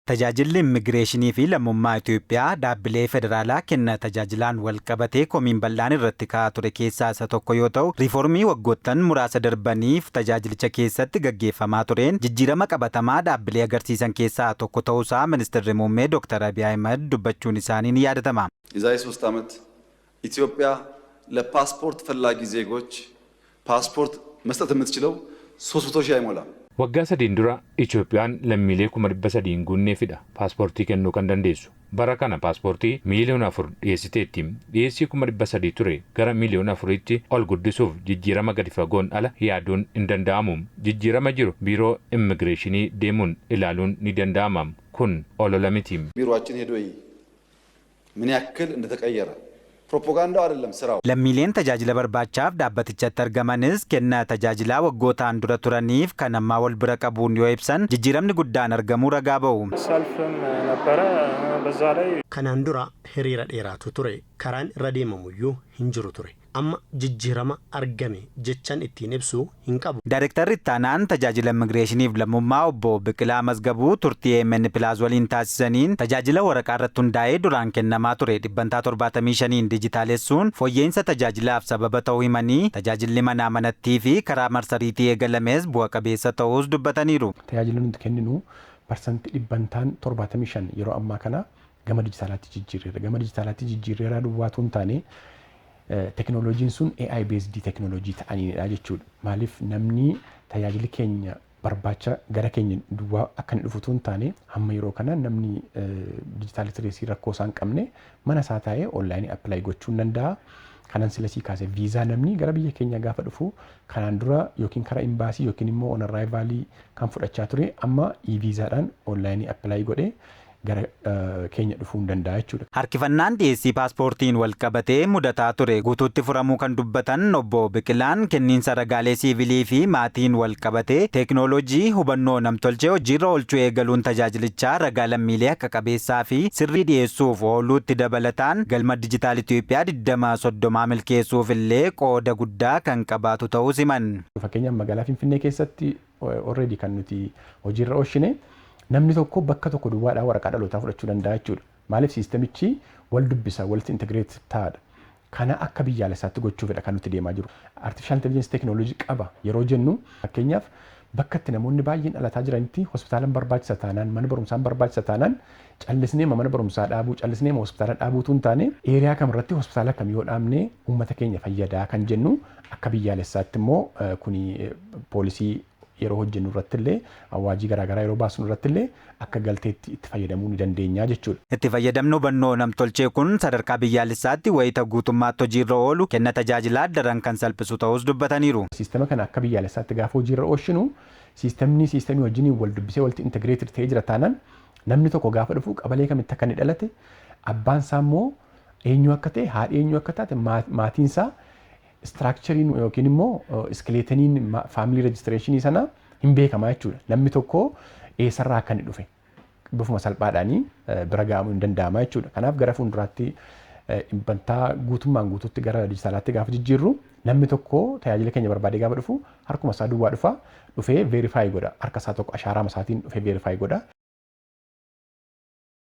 Tajaajilli immigireeshinii fi lammummaa Itoophiyaa dhaabbilee federaalaa kenna tajaajilaan wal qabatee komiin bal'aan irratti ka'aa ture keessaa isa tokko yoo ta'u, riiformii waggoottan muraasa darbaniif tajaajilicha keessatti gaggeeffamaa tureen jijjiirama qabatamaa dhaabbilee agarsiisan keessaa tokko ta'uusaa Ministeerri Muummee Dr. Abiy Ahmed dubbachuun isaanii ni yaadatama. የዛሬ 3 ዓመት ኢትዮጵያ ለፓስፖርት ፈላጊ ዜጎች ፓስፖርት መስጠት የምትችለው 300 ሺህ አይሞላም። Waggaa sadiin dura Itoophiyaan lammiilee 300,000 guunneefidha paaspoortii kennuu kan dandeessu. Bara kana paaspoortii miiliyoona 4 dhiyeessiteetti dhiyeessii 300,000 ture gara miiliyoona 4tti ol guddisuuf jijjiirama gadi fagoon ala yaaduun hin danda'amu. Jijjiirama jiru biiroo immigireeshinii deemuun ilaaluun ni danda'ama. Kun olola miti. ቢሮአችን ሄዶ ምን ያክል እንደተቀየረ ፕሮፓጋንዳው አይደለም ስራው። Lammiileen tajaajila barbaachaaf dhaabbatichatti argamanis kenna tajaajilaa waggootaan dura turaniif kan ammaa wal bira qabuun yoo ibsan jijjiiramni guddaan argamuu ragaa ba'u. ሰልፍም ነበረ በዛ ላይ kanaan dura hiriira dheeraatu ture karaan irra deemamuyyuu hin jiru ture amma jijjiirama argame jechan ittiin ibsu hin qabu. Daarektarri ittaanaan tajaajila immigireeshiniif lammummaa obbo Biqilaa Mazgabuu turtii MN Pilaaz waliin taasisaniin tajaajila waraqaa irratti hundaa'ee duraan kennamaa ture 75% dijitaalessuun fooyya'insa tajaajilaaf sababa ta'uu himanii tajaajilli manaa manattii fi karaa marsariitii eegalamees bu'a qabeessa ta'uus dubbataniiru. Tajaajila nuti kenninu parsantii 75 yeroo ammaa kana gama dijitaalaatti jijjiirreera. Gama dijitaalaatti jijjiirreera duwwaatu hin taane teknooloojiin sun AI based teknooloojii ta'aniidha jechuudha. Maaliif namni tajaajilli keenya barbaacha gara keenya duwwaa akka hin dhufutu hin taane hamma yeroo kana namni dijitaal literaasii rakkoo isaan qabne mana isaa taa'ee onlaayinii appilaayi gochuu hin danda'a. Kanan silasii kaase viizaa namni gara biyya keenya gaafa dhufu kanaan dura yookiin karaa imbaasii yookiin immoo on arrivaalii kan fudhachaa ture amma e-viizaadhaan onlaayinii appilaayi godhee gara keenya dhufuu hin danda'a jechuudha. Harkifannaan dhiyeessii paaspoortiin wal qabatee mudataa ture guutuutti furamuu kan dubbatan obbo Biqilaan kenniinsa ragaalee siivilii fi maatiin wal qabatee teeknooloojii hubannoo namtolchee hojiirra oolchuu eegaluun tajaajilichaa ragaa lammiilee akka qabeessaa fi sirrii dhiyeessuuf ooluutti dabalataan galma dijitaal Itoophiyaa 2030 milkeessuuf illee qooda guddaa kan qabaatu ta'uu himan. Fakkeenyaaf magaalaa Finfinnee keessatti already kan nuti hojiirra oolchine namni tokko bakka tokko duwwaadhaa waraqaa dhalootaa fudhachuu danda'a jechuudha. Maaliif siistamichi wal dubbisa walitti integreet ta'adha. Kana akka biyyaalessaatti gochuufidha kan nuti deemaa jiru. Artificial intelligence technology qaba yeroo jennu fakkeenyaaf bakka itti namoonni baay'een dhalataa jiranitti hospitaalaan barbaachisa taanaan mana barumsaan barbaachisa taanaan callisnee mana barumsaa dhaabuu callisnee hospitaala dhaabuutu hin taane eeriyaa kamirratti hospitaala kam yoo dhaabne uummata keenya fayyadaa kan jennu akka biyyaalessaatti immoo kuni poolisii yeroo hojjennu irrattillee awaajii garaagaraa yeroo baasnu irrattillee akka galteetti itti fayyadamuu ni dandeenya jechuudha. Itti fayyadamni hubannoo namtolchee kun sadarkaa biyyaalessaatti wayita guutummaatti hojiirra oolu kenna tajaajilaa daran kan salphisu ta'us dubbataniiru. Siistama kana akka biyyaalessaatti gaafa hojiirra oolchinu siistamii wajjin wal dubbisee walitti integreeted ta'ee jira taanaan namni tokko gaafa dhufu qabalee kamitti akka inni dhalate abbaan isaa immoo eenyu akka ta'e haadhi eenyu akka taate maatiin isaa structurein yookiin immoo iskeleetaniin family registrationii sana hin beekamaa jechuudha. Namni tokko eessarraa akka inni dhufe bifuma salphaadhaanii bira ga'amuu hin danda'ama jechuudha. Kanaaf gara fuulduraatti dhibbantaa guutummaan guutuutti gara dijitaalaatti gaafa jijjiirru namni tokko tajaajila keenya barbaadee gaafa dhufu harkuma isaa duwwaa dhufee verify godha. Harka isaa tokko ashaaraa isaatiin dhufee verify godha.